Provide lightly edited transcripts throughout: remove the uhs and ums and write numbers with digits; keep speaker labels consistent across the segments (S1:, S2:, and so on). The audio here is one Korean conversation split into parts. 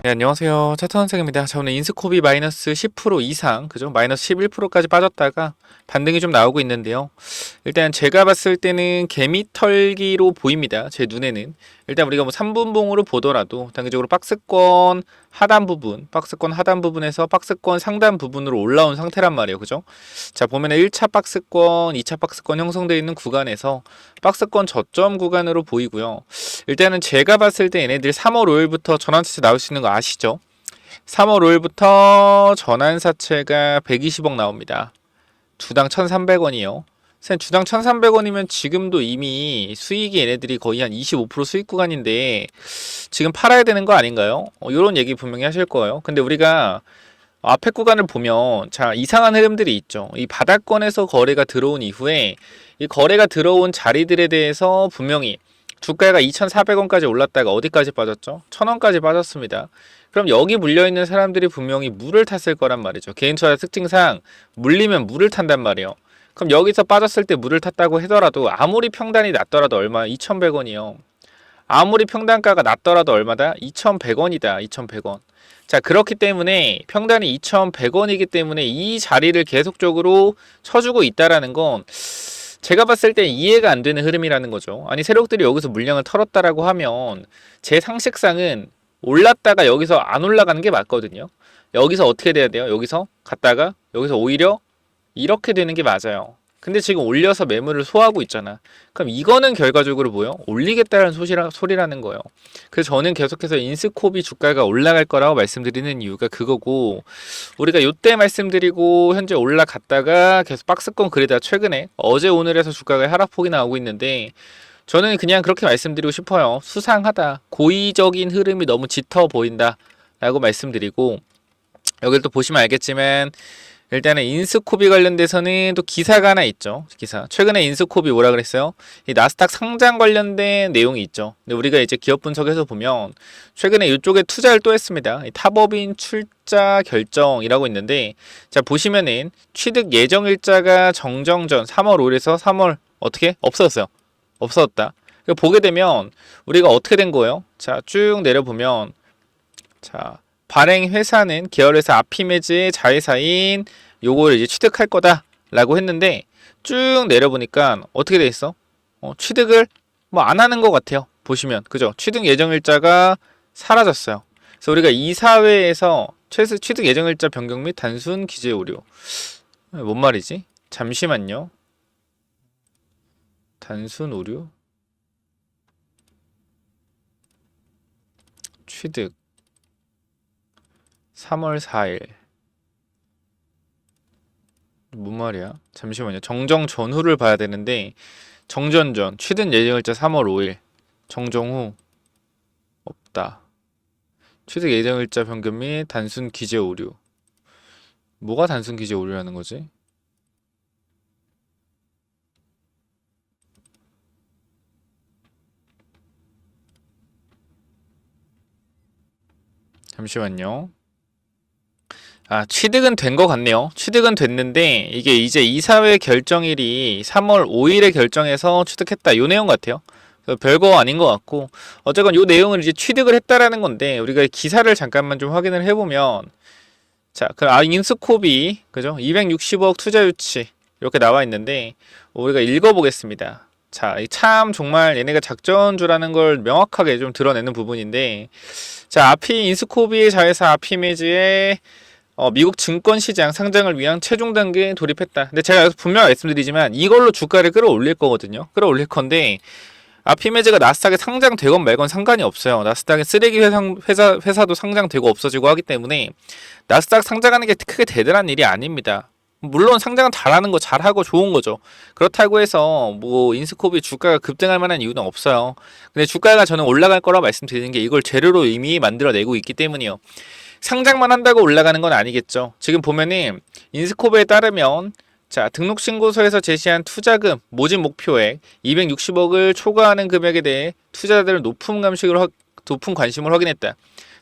S1: 네, 안녕하세요. 차트선생입니다. 자, 오늘 인스코비 마이너스 10% 이상, 그죠? 마이너스 11%까지 빠졌다가 반등이 좀 나오고 있는데요. 일단 제가 봤을 때는 개미털기로 보입니다. 제 눈에는. 일단 우리가 뭐 3분봉으로 보더라도 단기적으로 박스권 하단 부분, 박스권 하단 부분에서 박스권 상단 부분으로 올라온 상태란 말이에요. 그죠? 자, 보면은 1차 박스권, 2차 박스권 형성되어 있는 구간에서 박스권 저점 구간으로 보이고요. 일단은 제가 봤을 때 얘네들 3월 5일부터 전환사채 나올 수 있는 거 아시죠? 3월 5일부터 전환사채가 120억 나옵니다. 주당 1,300원이요. 주당 1,300원이면 지금도 이미 수익이 얘네들이 거의 한 25% 수익 구간인데 지금 팔아야 되는 거 아닌가요? 이런 얘기 분명히 하실 거예요. 근데 우리가 앞에 구간을 보면 자 이상한 흐름들이 있죠. 이 바닥권에서 거래가 들어온 이후에 이 거래가 들어온 자리들에 대해서 분명히 주가가 2,400원까지 올랐다가 어디까지 빠졌죠? 1,000원까지 빠졌습니다. 그럼 여기 물려있는 사람들이 분명히 물을 탔을 거란 말이죠. 개인 투자 특징상 물리면 물을 탄단 말이에요. 그럼 여기서 빠졌을 때 물을 탔다고 하더라도 아무리 평단이 낮더라도 얼마? 2,100원이요. 아무리 평단가가 낮더라도 얼마다? 2,100원이다. 2,100원. 자, 그렇기 때문에 평단이 2,100원이기 때문에 이 자리를 계속적으로 쳐주고 있다라는 건 제가 봤을 때 이해가 안 되는 흐름이라는 거죠. 아니 세력들이 여기서 물량을 털었다라고 하면 제 상식상은 올랐다가 여기서 안 올라가는 게 맞거든요. 여기서 어떻게 돼야 돼요? 여기서 갔다가 여기서 오히려 이렇게 되는 게 맞아요. 근데 지금 올려서 매물을 소화하고 있잖아. 그럼 이거는 결과적으로 뭐예요? 올리겠다는 소리라는 거예요. 그래서 저는 계속해서 인스코비 주가가 올라갈 거라고 말씀드리는 이유가 그거고, 우리가 요때 말씀드리고 현재 올라갔다가 계속 박스권 그리다 최근에 어제 오늘에서 주가가 하락폭이 나오고 있는데 저는 그냥 그렇게 말씀드리고 싶어요. 수상하다. 고의적인 흐름이 너무 짙어 보인다 라고 말씀드리고, 여기를 또 보시면 알겠지만 일단은 인스코비 관련돼서는 또 기사가 하나 있죠. 기사. 최근에 인스코비 뭐라 그랬어요? 이 나스닥 상장 관련된 내용이 있죠. 근데 우리가 이제 기업 분석에서 보면 최근에 이쪽에 투자를 또 했습니다. 탑업인 출자 결정이라고 있는데 자 보시면은 취득 예정 일자가 정정전 3월 5일에서 3월 어떻게? 없어졌어요. 없어졌다. 보게 되면 우리가 어떻게 된 거예요? 자 쭉 내려보면 자 발행 회사는 계열회사 아피메즈의 자회사인 요거를 이제 취득할 거다 라고 했는데 쭉 내려보니까 어떻게 돼 있어? 취득을 뭐 안 하는 것 같아요. 보시면 그죠? 취득 예정일자가 사라졌어요. 그래서 우리가 이사회에서 취득 예정일자 변경 및 단순 기재 오류 뭔 말이지? 잠시만요. 단순 오류 취득 3월 4일 뭔 말이야? 잠시만요. 정정 전후를 봐야 되는데 정전 전 취득 예정일자 3월 5일 정정 후 없다. 취득 예정일자 변경 및 단순 기재 오류. 뭐가 단순 기재 오류라는 거지? 잠시만요. 아, 취득은 된 것 같네요. 취득은 됐는데 이게 이제 이사회 결정일이 3월 5일에 결정해서 취득했다. 요 내용 같아요. 별거 아닌 것 같고 어쨌건 요 내용을 이제 취득을 했다라는 건데 우리가 기사를 잠깐만 좀 확인을 해보면 자, 인스코비 그죠? 260억 투자 유치 이렇게 나와 있는데 우리가 읽어보겠습니다. 자, 참 정말 얘네가 작전주라는 걸 명확하게 좀 드러내는 부분인데 자, 인스코비의 자회사 아피메즈의 미국 증권시장 상장을 위한 최종 단계에 돌입했다. 근데 제가 분명히 말씀드리지만 이걸로 주가를 끌어올릴 거거든요. 끌어올릴 건데 아피메즈가 나스닥에 상장되건 말건 상관이 없어요. 나스닥에 쓰레기 회사도 상장되고 없어지고 하기 때문에 나스닥 상장하는 게 크게 대단한 일이 아닙니다. 물론 상장은 잘하는 거 잘하고 좋은 거죠. 그렇다고 해서 뭐 인스코비 주가가 급등할 만한 이유는 없어요. 근데 주가가 저는 올라갈 거라고 말씀드리는 게 이걸 재료로 이미 만들어내고 있기 때문이요. 상장만 한다고 올라가는 건 아니겠죠. 지금 보면은 인스코비에 따르면 자 등록 신고서에서 제시한 투자금 모집 목표액 260억을 초과하는 금액에 대해 투자자들은 높은 관심을 확인했다.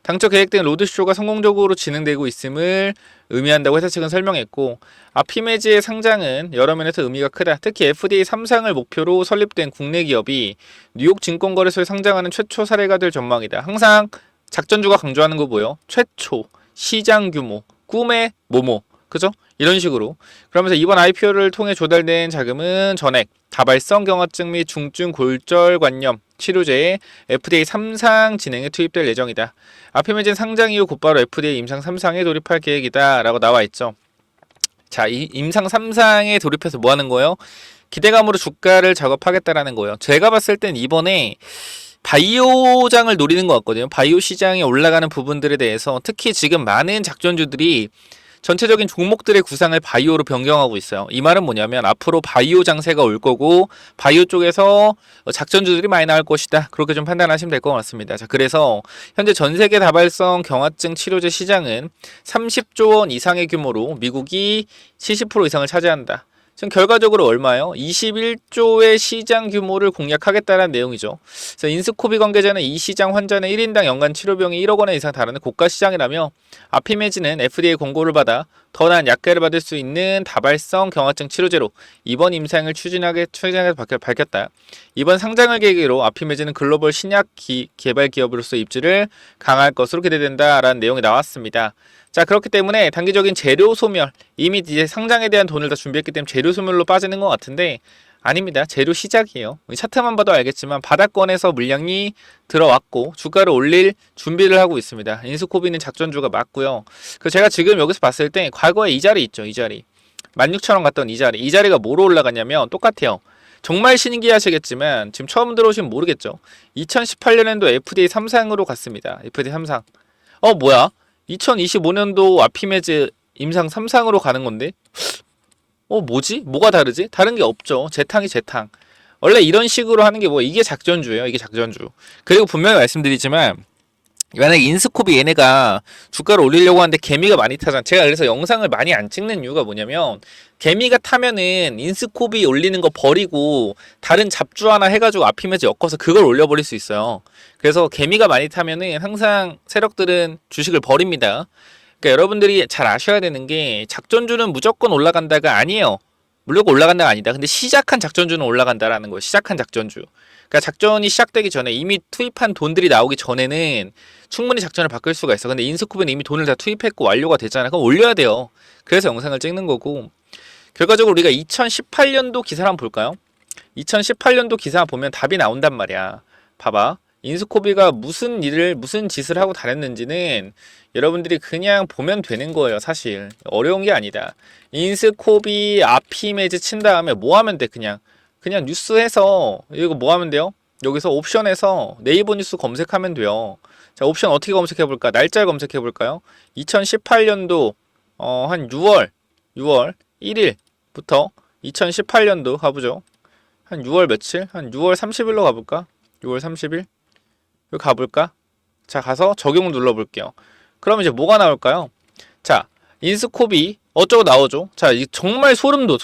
S1: 당초 계획된 로드쇼가 성공적으로 진행되고 있음을 의미한다고 회사 측은 설명했고 아피메즈의 상장은 여러 면에서 의미가 크다. 특히 FDA 3상을 목표로 설립된 국내 기업이 뉴욕 증권거래소에 상장하는 최초 사례가 될 전망이다. 항상 작전주가 강조하는 거 뭐예요? 최초, 시장 규모, 꿈의 모모. 그죠? 이런 식으로. 그러면서 이번 IPO를 통해 조달된 자금은 전액, 다발성 경화증 및 중증 골절 관염 치료제의 FDA 3상 진행에 투입될 예정이다. 아피메진 상장 이후 곧바로 FDA 임상 3상에 돌입할 계획이다. 라고 나와 있죠. 자, 이 임상 3상에 돌입해서 뭐 하는 거예요? 기대감으로 주가를 작업하겠다라는 거예요. 제가 봤을 땐 이번에 바이오장을 노리는 것 같거든요. 바이오 시장에 올라가는 부분들에 대해서 특히 지금 많은 작전주들이 전체적인 종목들의 구상을 바이오로 변경하고 있어요. 이 말은 뭐냐면 앞으로 바이오 장세가 올 거고 바이오 쪽에서 작전주들이 많이 나올 것이다. 그렇게 좀 판단하시면 될 것 같습니다. 자, 그래서 현재 전 세계 다발성 경화증 치료제 시장은 30조 원 이상의 규모로 미국이 70% 이상을 차지한다. 지금 결과적으로 얼마요? 21조의 시장 규모를 공략하겠다는 내용이죠. 그래서 인스코비 관계자는 이 시장 환자는 1인당 연간 치료비용이 1억 원 이상 다루는 고가 시장이라며 아피메지는 FDA 권고를 받아 더 나은 약가를 받을 수 있는 다발성 경화증 치료제로 이번 임상을 추진하게 밝혔다. 이번 상장을 계기로 아피메지는 글로벌 신약 개발 기업으로서 입지를 강화할 것으로 기대된다라는 내용이 나왔습니다. 자, 그렇기 때문에 단기적인 재료 소멸, 이미 이제 상장에 대한 돈을 다 준비했기 때문에 재료 소멸로 빠지는 것 같은데 아닙니다. 재료 시작이에요. 차트만 봐도 알겠지만 바닥권에서 물량이 들어왔고 주가를 올릴 준비를 하고 있습니다. 인스코비는 작전주가 맞고요. 그 제가 지금 여기서 봤을 때 과거에 이 자리 있죠. 이 자리 16,000원 갔던 이 자리가 뭐로 올라갔냐면 똑같아요. 정말 신기하시겠지만 지금 처음 들어오시면 모르겠죠. 2018년에도 FDA 3상으로 갔습니다. FDA 3상. 뭐야? 2025년도 아피메즈 임상 3상으로 가는 건데 뭐지? 뭐가 다르지? 다른 게 없죠. 재탕이 재탕. 원래 이런 식으로 하는 게 이게 작전주예요. 이게 작전주. 그리고 분명히 말씀드리지만 만약에 인스코비 얘네가 주가를 올리려고 하는데 개미가 많이 타잖아. 제가 그래서 영상을 많이 안 찍는 이유가 뭐냐면 개미가 타면은 인스코비 올리는 거 버리고 다른 잡주 하나 해가지고 아피메즈 엮어서 그걸 올려버릴 수 있어요. 그래서 개미가 많이 타면은 항상 세력들은 주식을 버립니다. 그러니까 여러분들이 잘 아셔야 되는 게 작전주는 무조건 올라간다가 아니에요. 무조건 올라간다가 아니다. 근데 시작한 작전주는 올라간다라는 거예요. 시작한 작전주. 그러니까 작전이 시작되기 전에 이미 투입한 돈들이 나오기 전에는 충분히 작전을 바꿀 수가 있어. 근데 인스코비는 이미 돈을 다 투입했고 완료가 됐잖아. 그럼 올려야 돼요. 그래서 영상을 찍는 거고. 결과적으로 우리가 2018년도 기사를 한번 볼까요? 2018년도 기사 보면 답이 나온단 말이야. 봐봐. 인스코비가 무슨 짓을 하고 다녔는지는 여러분들이 그냥 보면 되는 거예요. 사실 어려운 게 아니다. 인스코비 아피메즈 친 다음에 뭐 하면 돼? 그냥 뉴스해서 이거 뭐 하면 돼요? 여기서 옵션에서 네이버 뉴스 검색하면 돼요. 자, 옵션 어떻게 검색해 볼까? 날짜를 검색해 볼까요? 2018년도 한 6월 1일부터 2018년도 가보죠. 한 6월 며칠? 한 6월 30일로 가볼까? 6월 30일? 여기 가볼까? 자, 가서 적용 눌러볼게요. 그럼 이제 뭐가 나올까요? 자, 인스코비 어쩌고 나오죠? 자, 정말 소름이.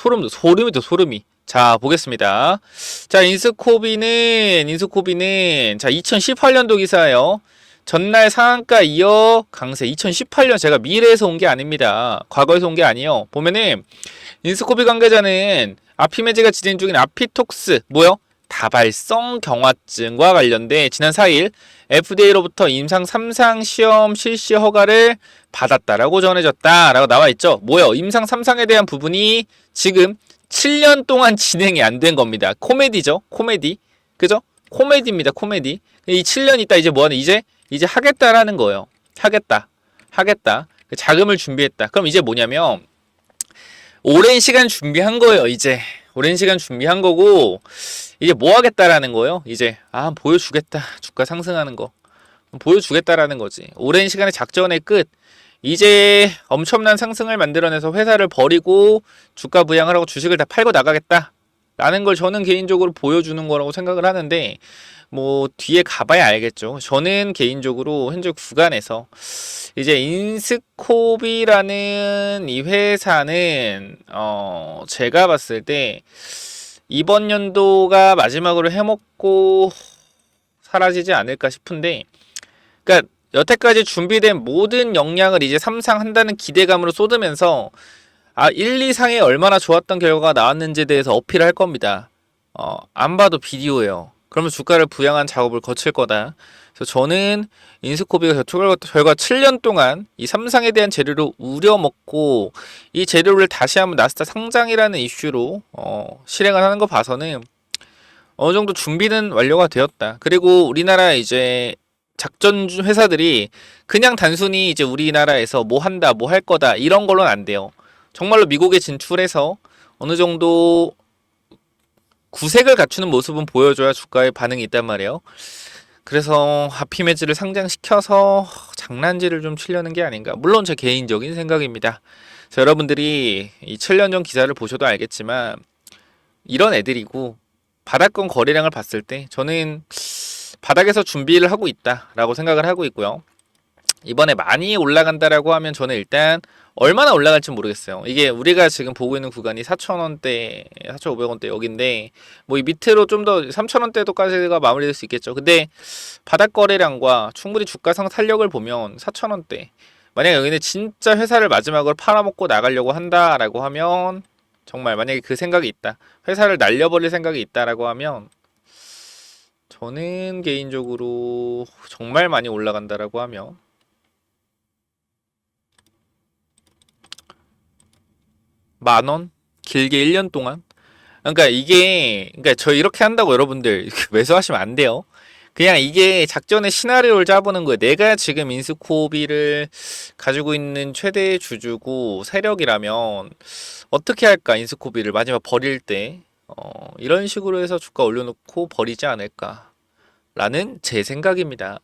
S1: 자, 보겠습니다. 자, 인스코비는 자, 2018년도 기사예요. 전날 상한가 이어 강세. 2018년 제가 미래에서 온 게 아닙니다. 과거에서 온 게 아니에요. 보면은 인스코비 관계자는 아피메즈가 진행 중인 아피톡스 뭐요? 다발성 경화증과 관련돼 지난 4일 FDA로부터 임상 3상 시험 실시 허가를 받았다라고 전해졌다라고 나와 있죠. 뭐요? 임상 3상에 대한 부분이 지금 7년 동안 진행이 안 된 겁니다. 코미디죠. 코미디. 그죠? 코미디입니다. 코미디. 이 7년 있다 이제 뭐하는 이제 하겠다라는 거예요. 하겠다. 자금을 준비했다. 그럼 이제 뭐냐면 오랜 시간 준비한 거예요. 이제 오랜 시간 준비한 거고 이제 뭐 하겠다라는 거예요. 이제 보여주겠다. 주가 상승하는 거 보여주겠다라는 거지. 오랜 시간의 작전의 끝. 이제 엄청난 상승을 만들어내서 회사를 버리고 주가 부양을 하고 주식을 다 팔고 나가겠다 라는 걸 저는 개인적으로 보여주는 거라고 생각을 하는데 뭐 뒤에 가봐야 알겠죠. 저는 개인적으로 현재 구간에서 이제 인스코비라는 이 회사는 제가 봤을 때 이번 연도가 마지막으로 해먹고 사라지지 않을까 싶은데, 그러니까 여태까지 준비된 모든 역량을 이제 3상 한다는 기대감으로 쏟으면서 1, 2상에 얼마나 좋았던 결과가 나왔는지에 대해서 어필을 할 겁니다. 안 봐도 비디오예요. 그러면 주가를 부양한 작업을 거칠 거다. 그래서 저는 인스코비가 결과 7년 동안 이 삼성에 대한 재료를 우려먹고 이 재료를 다시 한번 나스닥 상장이라는 이슈로 실행을 하는 거 봐서는 어느 정도 준비는 완료가 되었다. 그리고 우리나라 이제 작전 회사들이 그냥 단순히 이제 우리나라에서 뭐 한다, 뭐 할 거다 이런 걸로는 안 돼요. 정말로 미국에 진출해서 어느 정도 구색을 갖추는 모습은 보여줘야 주가에 반응이 있단 말이에요. 그래서 하피메즈를 상장시켜서 장난질을 좀 치려는 게 아닌가. 물론 제 개인적인 생각입니다. 그래서 여러분들이 이 7년 전 기사를 보셔도 알겠지만 이런 애들이고 바닥권 거래량을 봤을 때 저는 바닥에서 준비를 하고 있다라고 생각을 하고 있고요. 이번에 많이 올라간다라고 하면 저는 일단 얼마나 올라갈지 모르겠어요. 이게 우리가 지금 보고 있는 구간이 4,000원대, 4,500원대 여기인데 뭐 이 밑으로 좀 더 3,000원대도까지가 마무리될 수 있겠죠. 근데 바닥 거래량과 충분히 주가상 탄력을 보면 4,000원대. 만약에 여기는 진짜 회사를 마지막으로 팔아먹고 나가려고 한다라고 하면 정말 만약에 그 생각이 있다. 회사를 날려버릴 생각이 있다라고 하면 저는 개인적으로 정말 많이 올라간다라고 하면 10,000원? 길게 1년 동안? 그러니까 저 이렇게 한다고 여러분들 매수하시면 안 돼요. 그냥 이게 작전의 시나리오를 짜보는 거예요. 내가 지금 인스코비를 가지고 있는 최대 주주고 세력이라면 어떻게 할까? 인스코비를 마지막 버릴 때 이런 식으로 해서 주가 올려놓고 버리지 않을까? 라는 제 생각입니다.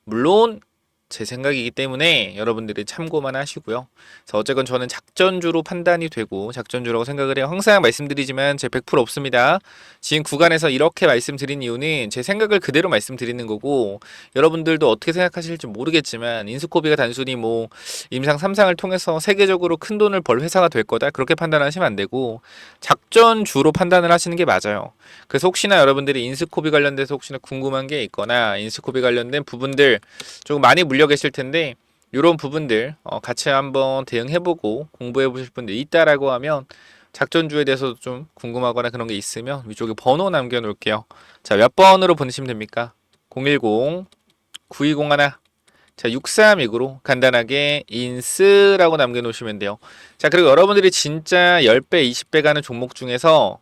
S1: 물론 제 생각이기 때문에 여러분들이 참고만 하시고요. 그래서 어쨌건 저는 작전주로 판단이 되고 작전주라고 생각을 해요. 항상 말씀드리지만 제 100% 없습니다. 지금 구간에서 이렇게 말씀드린 이유는 제 생각을 그대로 말씀드리는 거고 여러분들도 어떻게 생각하실지 모르겠지만 인스코비가 단순히 뭐 임상 3상을 통해서 세계적으로 큰 돈을 벌 회사가 될 거다 그렇게 판단하시면 안 되고 작전주로 판단을 하시는 게 맞아요. 그래서 혹시나 여러분들이 인스코비 관련돼서 혹시나 궁금한 게 있거나 인스코비 관련된 부분들 조금 많이 물려 계실 텐데 이런 부분들 같이 한번 대응해보고 공부해보실 분들 있다라고 하면 작전주에 대해서도 좀 궁금하거나 그런 게 있으면 위쪽에 번호 남겨놓을게요. 자, 몇 번으로 보내시면 됩니까? 010-9201 자, 6329로 간단하게 인스라고 남겨놓으시면 돼요. 자, 그리고 여러분들이 진짜 10배, 20배 가는 종목 중에서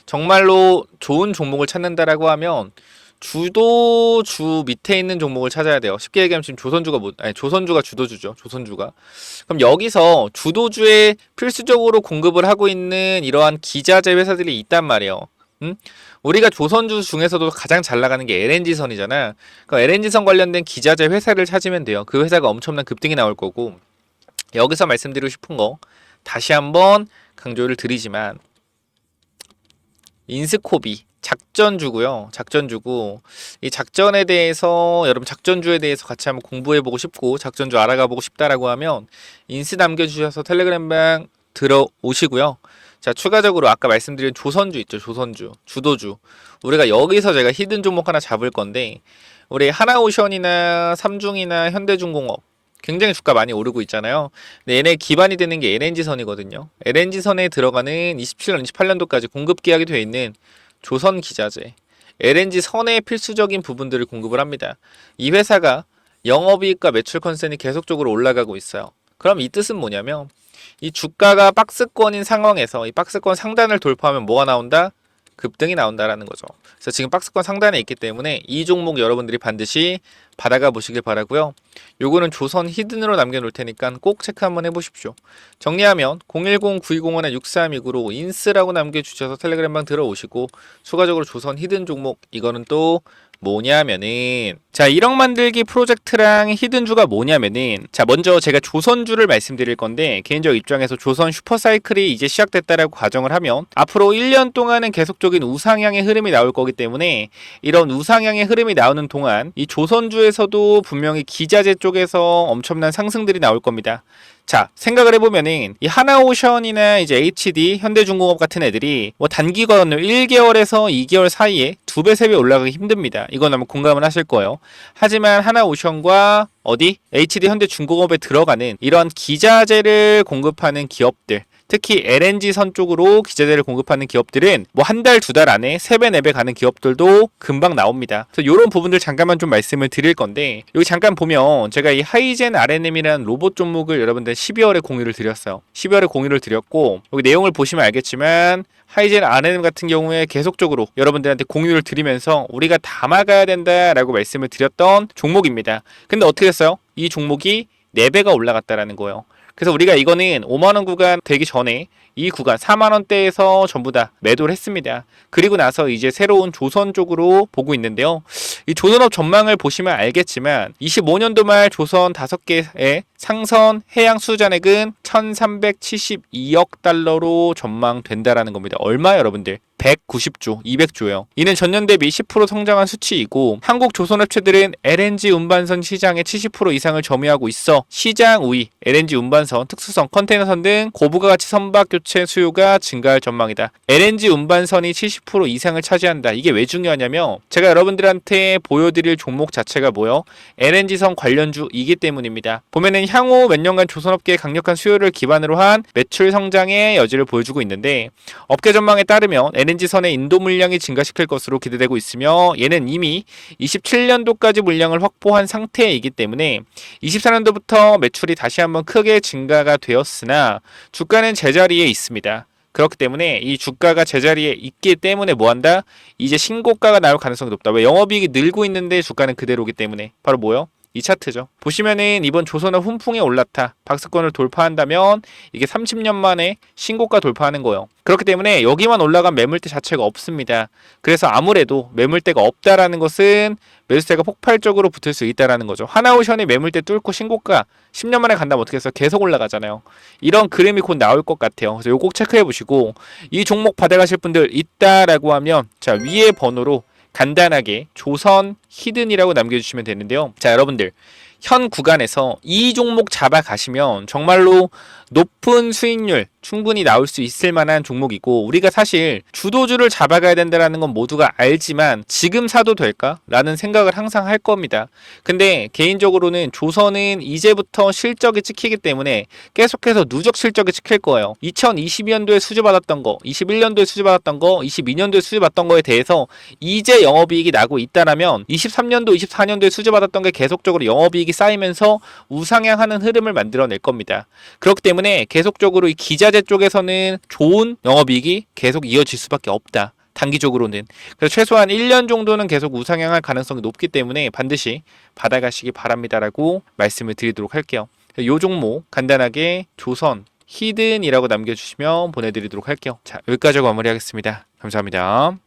S1: 정말로 좋은 종목을 찾는다라고 하면 주도주 밑에 있는 종목을 찾아야 돼요. 쉽게 얘기하면 지금 조선주가 주도주죠. 조선주가. 그럼 여기서 주도주에 필수적으로 공급을 하고 있는 이러한 기자재 회사들이 있단 말이에요. 우리가 조선주 중에서도 가장 잘 나가는 게 LNG선이잖아. 그럼 LNG선 관련된 기자재 회사를 찾으면 돼요. 그 회사가 엄청난 급등이 나올 거고. 여기서 말씀드리고 싶은 거 다시 한번 강조를 드리지만 인스코비 작전주고요. 작전주고 이 작전에 대해서 여러분 작전주에 대해서 같이 한번 공부해보고 싶고 작전주 알아가보고 싶다라고 하면 인스 남겨주셔서 텔레그램방 들어오시고요. 자, 추가적으로 아까 말씀드린 조선주 있죠. 조선주 주도주 우리가 여기서 제가 히든 종목 하나 잡을 건데 우리 하나오션이나 삼중이나 현대중공업 굉장히 주가 많이 오르고 있잖아요. 근데 얘네 기반이 되는 게 LNG선이거든요. LNG선에 들어가는 27년, 28년도까지 공급 계약이 되어 있는 조선 기자재, LNG선의 필수적인 부분들을 공급을 합니다. 이 회사가 영업이익과 매출 컨센이 계속적으로 올라가고 있어요. 그럼 이 뜻은 뭐냐면 이 주가가 박스권인 상황에서 이 박스권 상단을 돌파하면 뭐가 나온다? 급등이 나온다라는 거죠. 그래서 지금 박스권 상단에 있기 때문에 이 종목 여러분들이 반드시 받아가 보시길 바라고요. 요거는 조선 히든으로 남겨놓을 테니까 꼭 체크 한번 해보십시오. 정리하면 010-9201-6329로 인스라고 남겨주셔서 텔레그램방 들어오시고 추가적으로 조선 히든 종목 이거는 또 뭐냐면은 자 1억 만들기 프로젝트랑 히든주가 뭐냐면은 자 먼저 제가 조선주를 말씀드릴 건데 개인적 입장에서 조선 슈퍼사이클이 이제 시작됐다라고 가정을 하면 앞으로 1년 동안은 계속적인 우상향의 흐름이 나올 거기 때문에 이런 우상향의 흐름이 나오는 동안 이 조선주에서도 분명히 기자재 쪽에서 엄청난 상승들이 나올 겁니다. 자 생각을 해보면은 이 하나오션이나 이제 HD 현대중공업 같은 애들이 뭐 단기간으로 1개월에서 2개월 사이에 2배 3배 올라가기 힘듭니다. 이건 아마 공감을 하실 거예요. 하지만 하나오션과 어디 HD 현대중공업에 들어가는 이런 기자재를 공급하는 기업들 특히 LNG선 쪽으로 기자재를 공급하는 기업들은 뭐 한 달, 두 달 안에 3배, 4배 가는 기업들도 금방 나옵니다. 그래서 이런 부분들 잠깐만 좀 말씀을 드릴 건데, 여기 잠깐 보면 제가 이 하이젠 RNM이라는 로봇 종목을 여러분들 12월에 공유를 드렸어요. 12월에 공유를 드렸고, 여기 내용을 보시면 알겠지만 하이젠 RNM 같은 경우에 계속적으로 여러분들한테 공유를 드리면서 우리가 담아가야 된다라고 말씀을 드렸던 종목입니다. 근데 어떻게 됐어요? 이 종목이 4배가 올라갔다라는 거예요. 그래서 우리가 이거는 5만원 구간 되기 전에 이 구간 4만원대에서 전부 다 매도를 했습니다. 그리고 나서 이제 새로운 조선 쪽으로 보고 있는데요. 이 조선업 전망을 보시면 알겠지만 25년도 말 조선 5개의 상선 해양 수주잔액은 1372억 달러로 전망된다라는 겁니다. 얼마 여러분들? 190조, 200조요. 이는 전년 대비 10% 성장한 수치이고 한국 조선업체들은 LNG 운반선 시장의 70% 이상을 점유하고 있어 시장 우위, LNG 운반선, 특수선, 컨테이너선 등 고부가 가치 선박 교체 수요가 증가할 전망이다. LNG 운반선이 70% 이상을 차지한다. 이게 왜 중요하냐면 제가 여러분들한테 보여드릴 종목 자체가 뭐요? LNG선 관련주이기 때문입니다. 보면은 향후 몇 년간 조선업계의 강력한 수요를 기반으로 한 매출 성장의 여지를 보여주고 있는데 업계 전망에 따르면 LNG선의 인도 물량이 증가시킬 것으로 기대되고 있으며 얘는 이미 27년도까지 물량을 확보한 상태이기 때문에 24년도부터 매출이 다시 한번 크게 증가가 되었으나 주가는 제자리에 있습니다. 그렇기 때문에 이 주가가 제자리에 있기 때문에 뭐한다? 이제 신고가가 나올 가능성이 높다. 왜? 영업이익이 늘고 있는데 주가는 그대로기 때문에. 바로 뭐요? 이 차트죠. 보시면은 이번 조선업 훈풍에 올라타 박스권을 돌파한다면 이게 30년 만에 신고가 돌파하는 거예요. 그렇기 때문에 여기만 올라간 매물대 자체가 없습니다. 그래서 아무래도 매물대가 없다라는 것은 매수세가 폭발적으로 붙을 수 있다라는 거죠. 하나오션이 매물대 뚫고 신고가 10년 만에 간다면 어떻게 해서 계속 올라가잖아요. 이런 그림이 곧 나올 것 같아요. 그래서 이거 꼭 체크해 보시고 이 종목 받아가실 분들 있다라고 하면 자 위에 번호로 간단하게 조선 히든이라고 남겨주시면 되는데요. 자 여러분들 현 구간에서 이 종목 잡아가시면 정말로 높은 수익률 충분히 나올 수 있을 만한 종목이고 우리가 사실 주도주를 잡아가야 된다는 건 모두가 알지만 지금 사도 될까? 라는 생각을 항상 할 겁니다. 근데 개인적으로는 조선은 이제부터 실적이 찍히기 때문에 계속해서 누적 실적이 찍힐 거예요. 2022년도에 수주받았던 거, 21년도에 수주받았던 거, 22년도에 수주받았던 거에 대해서 이제 영업이익이 나고 있다라면 23년도, 24년도에 수주받았던 게 계속적으로 영업이익이 쌓이면서 우상향하는 흐름을 만들어낼 겁니다. 그렇기 때문에 계속적으로 이 기자재 쪽에서는 좋은 영업이익이 계속 이어질 수밖에 없다. 단기적으로는. 그래서 최소한 1년 정도는 계속 우상향할 가능성이 높기 때문에 반드시 받아가시기 바랍니다라고 말씀을 드리도록 할게요. 이 종목 간단하게 조선 히든이라고 남겨주시면 보내드리도록 할게요. 자 여기까지 마무리하겠습니다. 감사합니다.